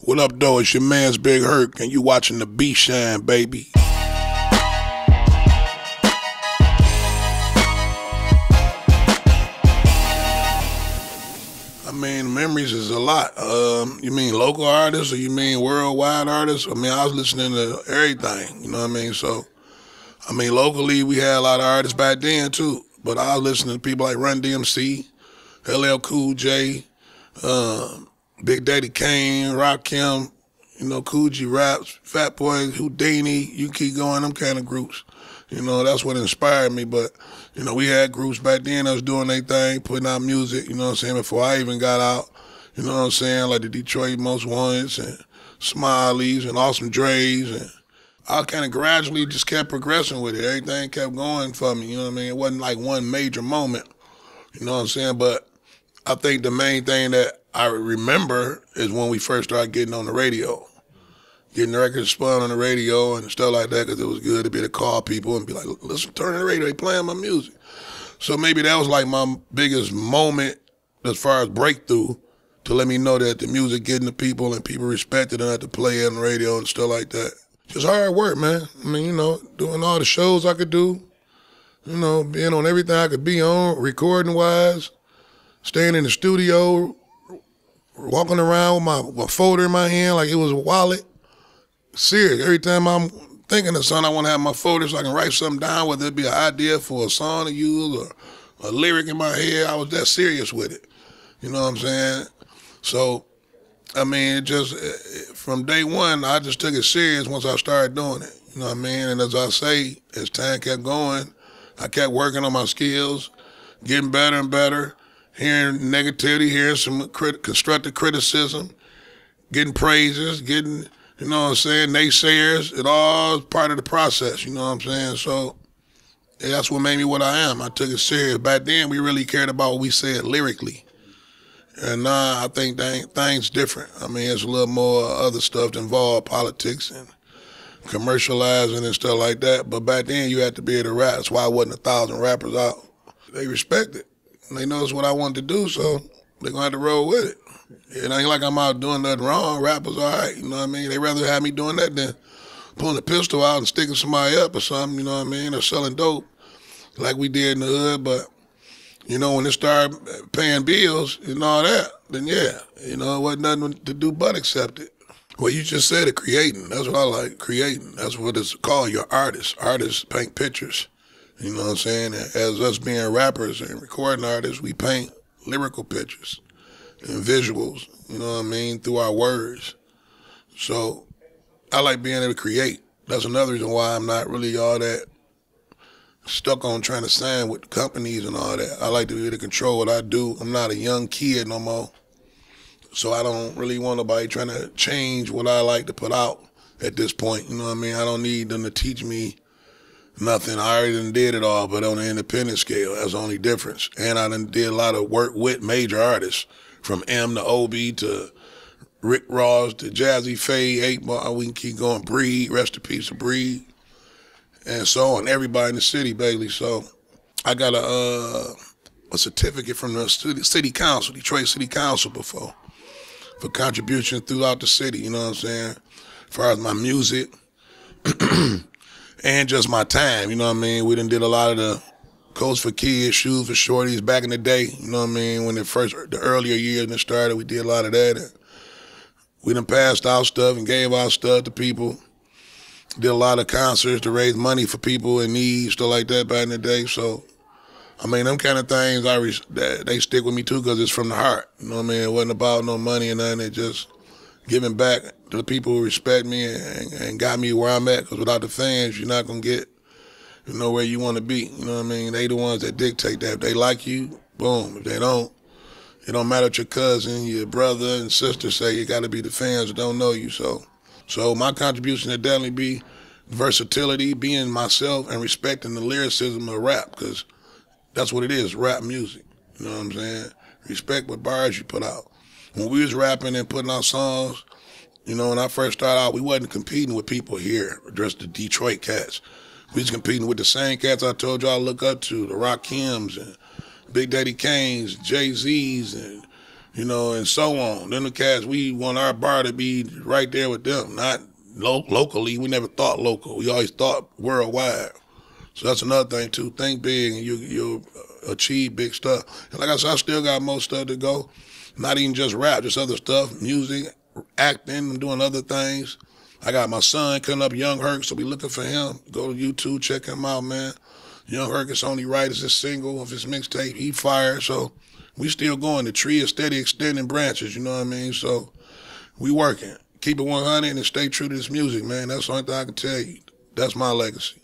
What up, though? It's your man's Big Herk, and you watching the B Shine, baby. I mean, memories is a lot. You mean local artists or you mean worldwide artists? I mean, I was listening to everything, you know what I mean? So, I mean, locally, we had a lot of artists back then, too. But I was listening to people like Run DMC, LL Cool J, Big Daddy Kane, Rakim, you know, Coogee Raps, Fat Boy, Houdini, you keep going, them kind of groups. You know, that's what inspired me. But, you know, we had groups back then that was doing their thing, putting out music, you know what I'm saying, before I even got out. You know what I'm saying, like the Detroit Most Wanteds and Smileys and Awesome Dre's. And I kind of gradually just kept progressing with it. Everything kept going for me, you know what I mean? It wasn't like one major moment, you know what I'm saying? But I think the main thing that I remember is when we first started getting on the radio. Getting the records spun on the radio and stuff like that, because it was good to be able to call people and be like, listen, turn on the radio, they playing my music. So maybe that was like my biggest moment as far as breakthrough, to let me know that the music getting to people and people respected enough to play it on the radio and stuff like that. Just hard work, man. I mean, you know, doing all the shows I could do, you know, being on everything I could be on, recording-wise, staying in the studio, walking around with my folder in my hand like it was a wallet. Serious. Every time I'm thinking of something, I want to have my folder so I can write something down, whether it be an idea for a song to use or a lyric in my head. I was that serious with it. You know what I'm saying? So, I mean, it just, from day one, I just took it serious once I started doing it. You know what I mean? And as I say, as time kept going, I kept working on my skills, getting better and better, hearing negativity, hearing some constructive criticism, getting praises, getting, you know what I'm saying, naysayers. It all is part of the process, you know what I'm saying? So yeah, that's what made me what I am. I took it serious. Back then, we really cared about what we said lyrically. And now I think things different. I mean, it's a little more other stuff involved, politics and commercializing and stuff like that. But back then, you had to be able to rap. That's why it wasn't 1,000 rappers out. They respect it. And they know it's what I wanted to do, so they're going to have to roll with it. It ain't like I'm out doing nothing wrong. Rappers all right, you know what I mean? They rather have me doing that than pulling a pistol out and sticking somebody up or something, you know what I mean? Or selling dope like we did in the hood. But, you know, when it started paying bills and all that, then yeah, you know, it wasn't nothing to do but accept it. Well, you just said it, creating. That's what I like, creating. That's what it's called, your artist. Artists paint pictures, you know what I'm saying? As us being rappers and recording artists, we paint lyrical pictures and visuals, you know what I mean, through our words. So I like being able to create. That's another reason why I'm not really all that stuck on trying to sign with companies and all that. I like to be able to control what I do. I'm not a young kid no more, so I don't really want nobody trying to change what I like to put out at this point, you know what I mean? I don't need them to teach me nothing. I already done did it all, but on an independent scale, that's the only difference. And I done did a lot of work with major artists, from M to Obi to Rick Ross to Jazzy Faye, 8 Ball, we can keep going, Breed, rest in peace of Breed, and so on. Everybody in the city, basically. So I got a certificate from the city council, Detroit City Council before, for contribution throughout the city, you know what I'm saying, as far as my music and just my time, you know what I mean. We done did a lot of the coats for kids, shoes for shorties back in the day, you know what I mean, when the earlier years when it started, we did a lot of that. And we done passed out stuff and gave out stuff to people. Did a lot of concerts to raise money for people in need, stuff like that back in the day. So, I mean, them kind of things, they stick with me too, because it's from the heart, you know what I mean. It wasn't about no money or nothing. It just giving back to the people who respect me and got me where I'm at, because without the fans, you're not going to get, you know, where you want to be, you know what I mean? They the ones that dictate that. If they like you, boom. If they don't, it don't matter what your cousin, your brother and sister say. You got to be the fans that don't know you. So my contribution would definitely be versatility, being myself, and respecting the lyricism of rap, because that's what it is, rap music. You know what I'm saying? Respect what bars you put out. When we was rapping and putting out songs, you know, when I first started out, we wasn't competing with people here, just the Detroit cats. We was competing with the same cats I told y'all I look up to, the Rakims and Big Daddy Kanes, Jay-Z's and you know, and so on. Then the cats, we want our bar to be right there with them, not locally. We never thought local. We always thought worldwide. So that's another thing too. Think big, and you'll achieve big stuff. And like I said, I still got more stuff to go. Not even just rap, just other stuff, music, acting, and doing other things. I got my son coming up, Young Herk, so be looking for him. Go to YouTube, check him out, man. Young Herk is only right as his single of his mixtape. He fired, so we still going. The tree is steady extending branches, you know what I mean? So we working. Keep it 100 and stay true to this music, man. That's the only thing I can tell you. That's my legacy.